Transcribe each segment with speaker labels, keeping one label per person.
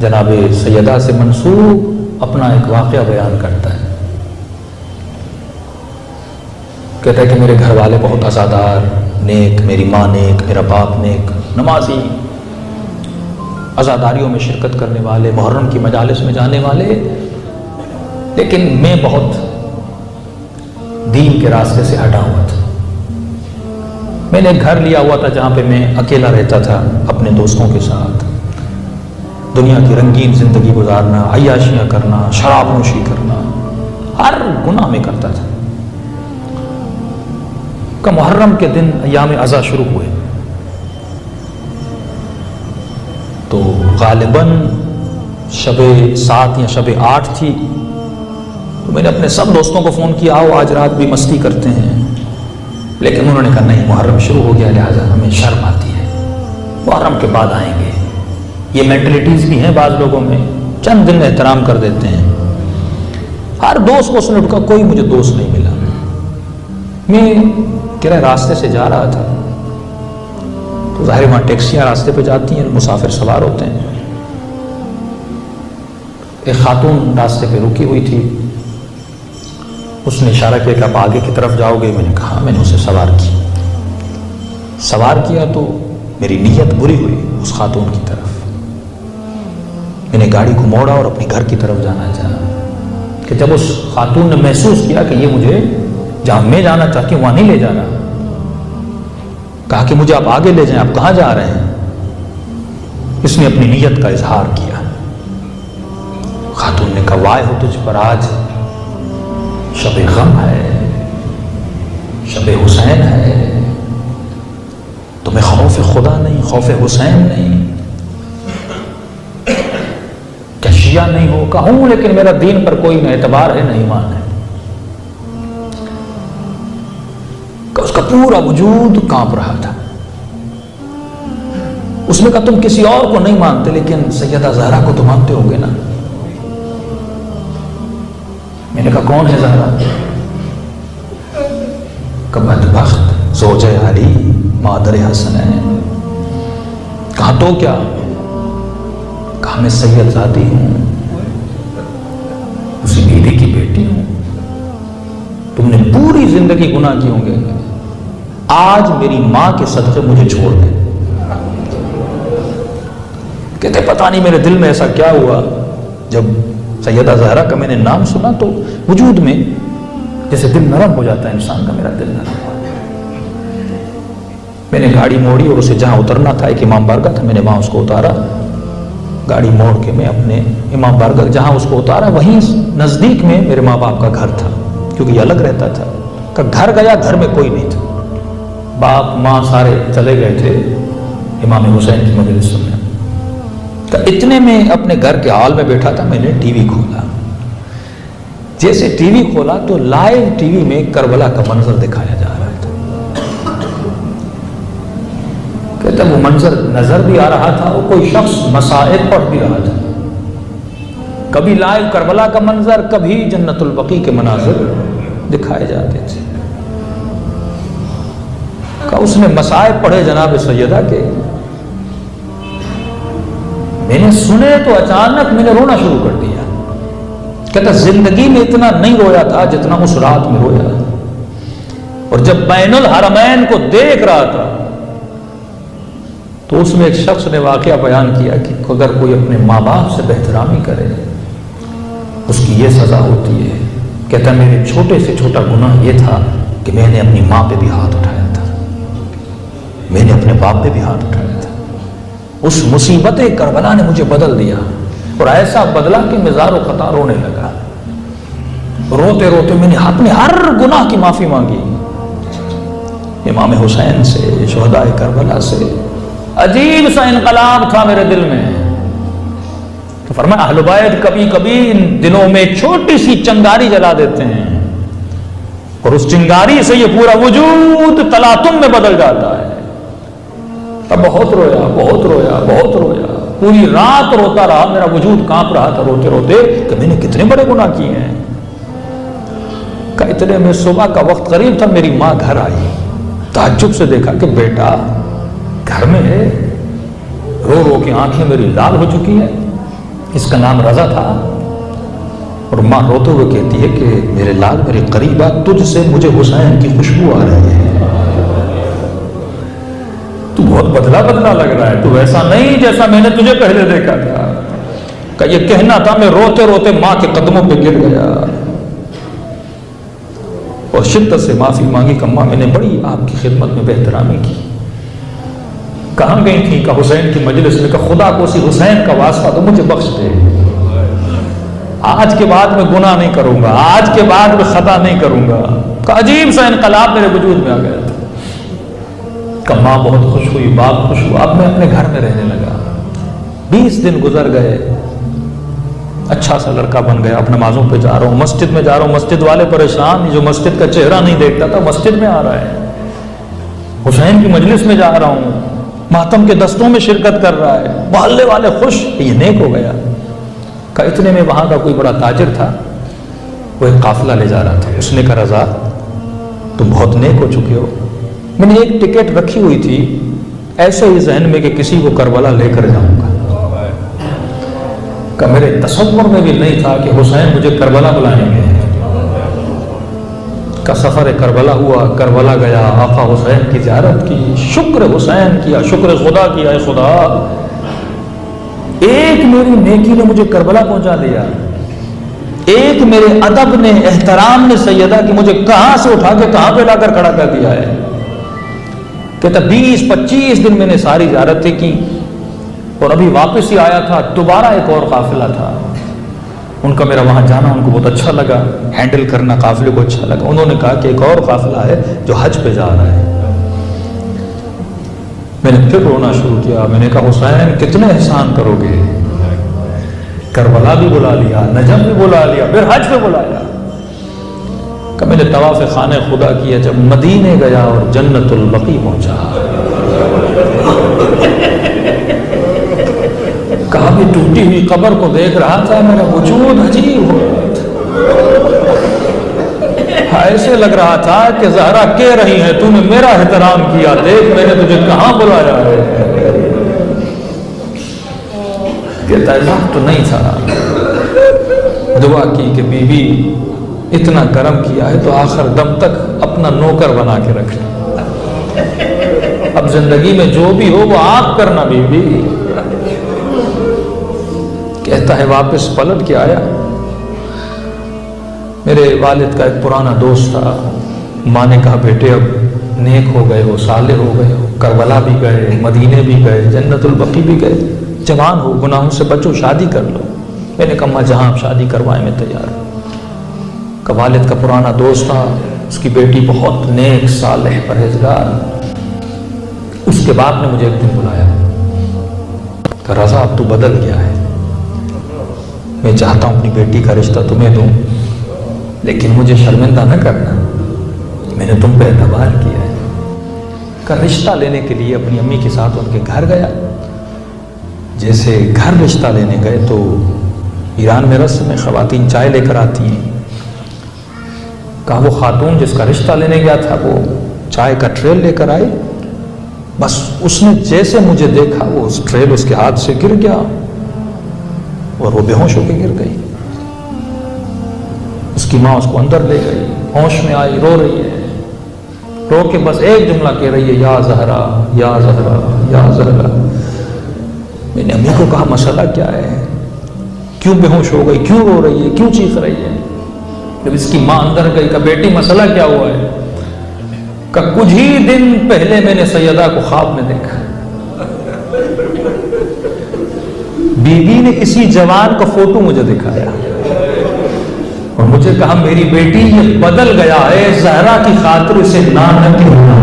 Speaker 1: جناب سیدہ سے منسوب اپنا ایک واقعہ بیان کرتا ہے. کہتا ہے کہ میرے گھر والے بہت عزادار، نیک، میری ماں نیک، میرا باپ نیک، نمازی، عزاداریوں میں شرکت کرنے والے، محرم کی مجالس میں جانے والے، لیکن میں بہت دین کے راستے سے ہٹا ہوا تھا. میں نے ایک گھر لیا ہوا تھا جہاں پہ میں اکیلا رہتا تھا اپنے دوستوں کے ساتھ. دنیا کی رنگین زندگی گزارنا، عیاشیاں کرنا، شراب نوشی کرنا، ہر گناہ میں کرتا تھا. کہ محرم کے دن ایام عزا شروع ہوئے تو غالباً شب 7 یا شب 8 تھی. تو میں نے اپنے سب دوستوں کو فون کیا، آؤ آج رات بھی مستی کرتے ہیں. لیکن انہوں نے کہا نہیں، محرم شروع ہو گیا، لہٰذا ہمیں شرم آتی ہے، محرم کے بعد آئیں گے. یہ مینٹلٹیز بھی ہیں بعض لوگوں میں، چند دن احترام کر دیتے ہیں. ہر دوست کو اس نے ڈھکا، کوئی مجھے دوست نہیں ملا. میں کرے راستے سے جا رہا تھا تو ظاہر وہاں ٹیکسیاں راستے پہ جاتی ہیں، مسافر سوار ہوتے ہیں. ایک خاتون راستے پہ رکی ہوئی تھی. اس نے اشارہ کیا کہ آپ آگے کی طرف جاؤ گے. میں نے کہا. میں نے اسے سوار کیا تو میری نیت بری ہوئی اس خاتون کی طرف. میں نے گاڑی کو موڑا اور اپنے گھر کی طرف جانا چاہا کہ جب اس خاتون نے محسوس کیا کہ یہ مجھے جہاں میں جانا چاہتی ہوں وہاں نہیں لے جا رہا، کہا کہ مجھے آپ آگے لے جائیں. آپ کہاں جا رہے ہیں؟ اس نے اپنی نیت کا اظہار کیا. خاتون نے کہا وائے ہو تجھ پر، آج شب غم ہے، شب حسین ہے، تمہیں خوف خدا نہیں، خوف حسین نہیں، کیا شیعہ نہیں ہو؟ کہوں لیکن میرا دین پر کوئی نہ اعتبار ہے نہ ایمان ہے. کہ اس کا پورا وجود کانپ رہا تھا. اس نے کہا تم کسی اور کو نہیں مانتے لیکن سیدہ زہرا کو تو مانتے ہو گے نا. میں نے کہا کون ہے زہرا؟ کہ بدبخت زوجہ علی مادر حسنین. کہا تو کیا؟ کہا میں سید زادی ہوں، اسی بیوی کی بیٹی ہوں. تم نے پوری زندگی گناہ کی ہوں گے، آج میری ماں کے صدقے مجھے چھوڑ دیں. کہتے پتہ نہیں میرے دل میں ایسا کیا ہوا، جب سیدہ زہرا کا میں نے نام سنا تو وجود میں جیسے دل نرم ہو جاتا ہے انسان کا، میرا دل نرم ہوا. میں نے گاڑی موڑی اور اسے جہاں اترنا تھا، ایک امام بارگاہ تھا، میں نے وہاں اس کو اتارا. گاڑی موڑ کے میں اپنے امام بارگاہ جہاں اس کو اتارا وہیں نزدیک میں میرے ماں باپ کا گھر تھا، کیونکہ یہ الگ رہتا تھا. کہ گھر گیا، گھر میں کوئی نہیں تھا، باپ ماں سارے چلے گئے تھے امام حسین کی مجلس سننے. اتنے میں اپنے گھر کے ہال میں بیٹھا تھا. میں نے ٹی وی کھولا. جیسے ٹی وی کھولا تو لائیو ٹی وی میں کربلا کا منظر دکھایا جا رہا تھا. کہتا وہ منظر نظر بھی آ رہا تھا اور کوئی شخص مسائل پڑھ بھی رہا تھا. کبھی لائیو کربلا کا منظر، کبھی جنت البقیع کے مناظر دکھائے جاتے تھے. کہ اس نے مسائل پڑھے جناب سیدہ کے. میں نے سنے تو اچانک میں نے رونا شروع کر دیا. کہتا زندگی میں اتنا نہیں رویا تھا جتنا اس رات میں رویا. اور جب بین الحرمین کو دیکھ رہا تھا تو اس میں ایک شخص نے واقعہ بیان کیا کہ اگر کوئی اپنے ماں باپ سے بہترامی کرے اس کی یہ سزا ہوتی ہے. کہتا میرے چھوٹے سے چھوٹا گناہ یہ تھا کہ میں نے اپنی ماں پہ بھی ہاتھ اٹھایا تھا، میں نے اپنے باپ پہ بھی ہاتھ اٹھایا تھا. اس مصیبت کربلا نے مجھے بدل دیا، اور ایسا بدلا کہ میں زار و خطا رونے لگا. روتے روتے میں نے اپنے ہر گناہ کی معافی مانگی امام حسین سے، شہداء کربلا سے. عجیب سا انقلاب تھا میرے دل میں. تو فرمایا اہل بیت کبھی کبھی ان دلوں میں چھوٹی سی چنگاری جلا دیتے ہیں اور اس چنگاری سے یہ پورا وجود تلاطم میں بدل جاتا ہے. اب بہت رویا، بہت رویا، بہت رویا. پوری رات روتا رہا، میرا وجود کانپ رہا تھا روتے روتے کہ میں نے کتنے بڑے گناہ کیے ہیں. کہ اتنے میں صبح کا وقت قریب تھا، میری ماں گھر آئی. تعجب سے دیکھا کہ بیٹا گھر میں ہے. رو رو کے آنکھیں میری لال ہو چکی ہیں. اس کا نام رضا تھا. اور ماں روتے ہوئے کہتی ہے کہ میرے لال میرے قریب آ, تجھ سے مجھے حسین کی خوشبو آ رہی ہے. تو بہت بدلا بدلا لگ رہا ہے, تو ویسا نہیں جیسا میں نے تجھے پہلے دیکھا تھا. کہ یہ کہنا تھا, میں روتے روتے ماں کے قدموں پہ گر گیا اور شدت سے معافی مانگی کہ ماں میں نے بڑی آپ کی خدمت میں بے احترامی کی. کہاں گئی تھی؟ کہ حسین کی مجلس میں. کہ خدا کو اسی حسین کا واسطہ تو مجھے بخش دے, آج کے بعد میں گناہ نہیں کروں گا, آج کے بعد میں خطا نہیں کروں گا. کہ عجیب سا انقلاب میرے وجود میں آ گیا تھا. کہ ماں بہت خوش ہوئی, باپ خوش ہوا. اب میں اپنے گھر میں رہنے لگا. 20 دن گزر گئے, اچھا سا لڑکا بن گیا. اب نمازوں پہ جا رہا ہوں, مسجد میں جا رہا ہوں. مسجد والے پریشان, جو مسجد کا چہرہ نہیں دیکھتا تھا مسجد میں آ رہا ہے. حسین کی مجلس میں جا رہا ہوں, ماتم کے دستوں میں شرکت کر رہا ہے. محلے والے خوش, یہ نیک ہو گیا. کہ اتنے میں وہاں کا کوئی بڑا تاجر تھا, وہ ایک قافلہ لے جا رہا تھا. اس نے کہا رضا تم بہت نیک ہو چکے ہو. میں نے ایک ٹکٹ رکھی ہوئی تھی ایسے ہی ذہن میں کہ کسی کو کربلا لے کر جاؤں گا. کہ میرے تصور میں بھی نہیں تھا کہ حسین مجھے کربلا بلائیں گے. کا سفر کربلا ہوا, کربلا گیا, آقا حسین کی زیارت کی, شکر حسین کیا, شکر خدا کیا. اے خدا, ایک میری نیکی نے مجھے کربلا پہنچا دیا, ایک میرے ادب نے, احترام نے سیدہ کی مجھے کہاں سے اٹھا کے کہاں پہ لا کر کھڑا کر دیا ہے. کہتا 20-25 دن میں نے ساری زیارتیں کی اور ابھی واپس ہی آیا تھا. دوبارہ ایک اور قافلہ تھا, ان کا میرا وہاں جانا ان کو بہت اچھا لگا, ہینڈل کرنا قافلے کو اچھا لگا. انہوں نے کہا کہ ایک اور قافلہ ہے جو حج پہ جا رہا ہے. میں نے پھر رونا شروع کیا. میں نے کہا حسین کتنے احسان کرو گے, کربلا بھی بلا لیا, نجف بھی بلا لیا, پھر حج پہ بلایا. کہ میں نے طواف خانہ خدا کیا, جب مدینے گیا اور جنت البقیع پہنچا. کہا بھی ٹوٹی ہوئی قبر کو دیکھ رہا تھا, میرا وجود عجیب ہو رہا تھا. ایسے لگ رہا تھا کہ زہرا کہہ رہی ہے تو نے میرا احترام کیا, دیکھ میں نے تجھے کہاں بلایا ہے. کہتا ہے تو نہیں تھا. دعا کی کہ بی بی اتنا کرم کیا ہے تو آخر دم تک اپنا نوکر بنا کے رکھ لیں. اب زندگی میں جو بھی ہو وہ آپ کرنا بی بی. کہتا ہے واپس پلٹ کے آیا. میرے والد کا ایک پرانا دوست تھا. ماں نے کہا بیٹے اب نیک ہو گئے ہو, صالح ہو گئے ہو, کربلا بھی گئے, مدینے بھی گئے, جنت البقیع بھی گئے, جوان ہو, گناہوں سے بچو, شادی کر لو. میں نے کہا ماں جہاں آپ شادی کروائیں میں تیار ہوں. کہ والد کا پرانا دوست تھا, اس کی بیٹی بہت نیک, صالح, پرہیزگار. اس کے بعد نے مجھے ایک دن بلایا کہ رضا اب تو بدل گیا ہے, میں چاہتا ہوں اپنی بیٹی کا رشتہ تمہیں دوں, لیکن مجھے شرمندہ نہ کرنا, میں نے تم پہ اعتبار کیا ہے. کہ رشتہ لینے کے لیے اپنی امی کے ساتھ ان کے گھر گیا. جیسے گھر رشتہ لینے گئے تو ایران میں رسم میں خواتین چائے لے کر آتی ہیں. کہا وہ خاتون جس کا رشتہ لینے گیا تھا وہ چائے کا ٹریل لے کر آئی. بس اس نے جیسے مجھے دیکھا وہ اس ٹریل اس کے ہاتھ سے گر گیا اور وہ بے ہوش ہو کے گر گئی. اس کی ماں اس کو اندر لے گئی, ہوش میں آئی, رو رہی ہے. رو کے بس ایک جملہ کہہ رہی ہے, یا زہرا, یا زہرا, یا زہرا. میں نے امی کو کہا مسئلہ کیا ہے, کیوں بے ہوش ہو گئی, کیوں رو رہی ہے, کیوں چیخ رہی ہے. جب اس کی ماں اندر گئی کہ بیٹی مسئلہ کیا ہوا ہے. کہ کچھ ہی دن پہلے میں نے سیدہ کو خواب میں دیکھا. بی بی نے اسی جوان کا فوٹو مجھے دکھایا اور مجھے کہا میری بیٹی یہ بدل گیا ہے, زہرا کی خاطر اسے نہ کہنا.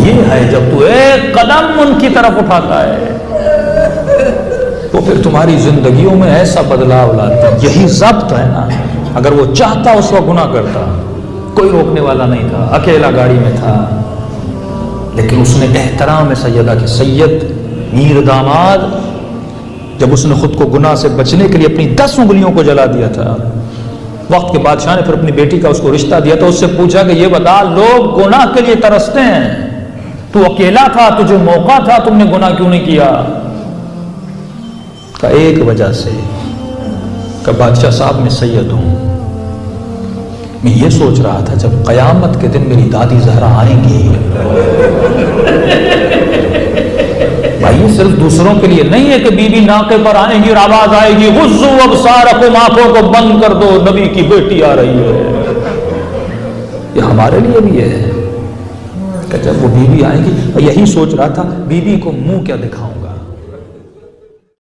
Speaker 1: یہ ہے جب تو ایک قدم ان کی طرف اٹھاتا ہے تو پھر تمہاری زندگیوں میں ایسا بدلاؤ لاتا ہے. یہی ضبط ہے نا. اگر وہ چاہتا اس وقت گناہ کرتا, کوئی روکنے والا نہیں تھا, اکیلا گاڑی میں تھا, لیکن اس نے احترام سیدہ کے سید میر داماد جب اس نے خود کو گناہ سے بچنے کے لیے اپنی 10 انگلیوں کو جلا دیا تھا وقت کے بادشاہ نے پھر اپنی بیٹی کا اس کو رشتہ دیا تو اس سے پوچھا کہ یہ بتا، لوگ گناہ کے لیے ترستے ہیں، تو اکیلا تھا، تجھے موقع تھا، تم نے گناہ کیوں نہیں کیا؟ کہ ایک وجہ سے، کہ بادشاہ صاحب میں سید ہوں، میں یہ سوچ رہا تھا جب قیامت کے دن میری دادی زہرا آئیں گی، بھائی یہ صرف دوسروں کے لیے نہیں ہے کہ بی بی ناقے پر آئیں گی اور آواز آئے گی غضوا ابصارکم، آنکھوں کو بند کر دو، نبی کی بیٹی آ رہی ہے، یہ ہمارے لیے بھی ہے کہ جب وہ بی بی آئیں گی، یہی سوچ رہا تھا بی بی کو منہ کیا دکھاؤں گا۔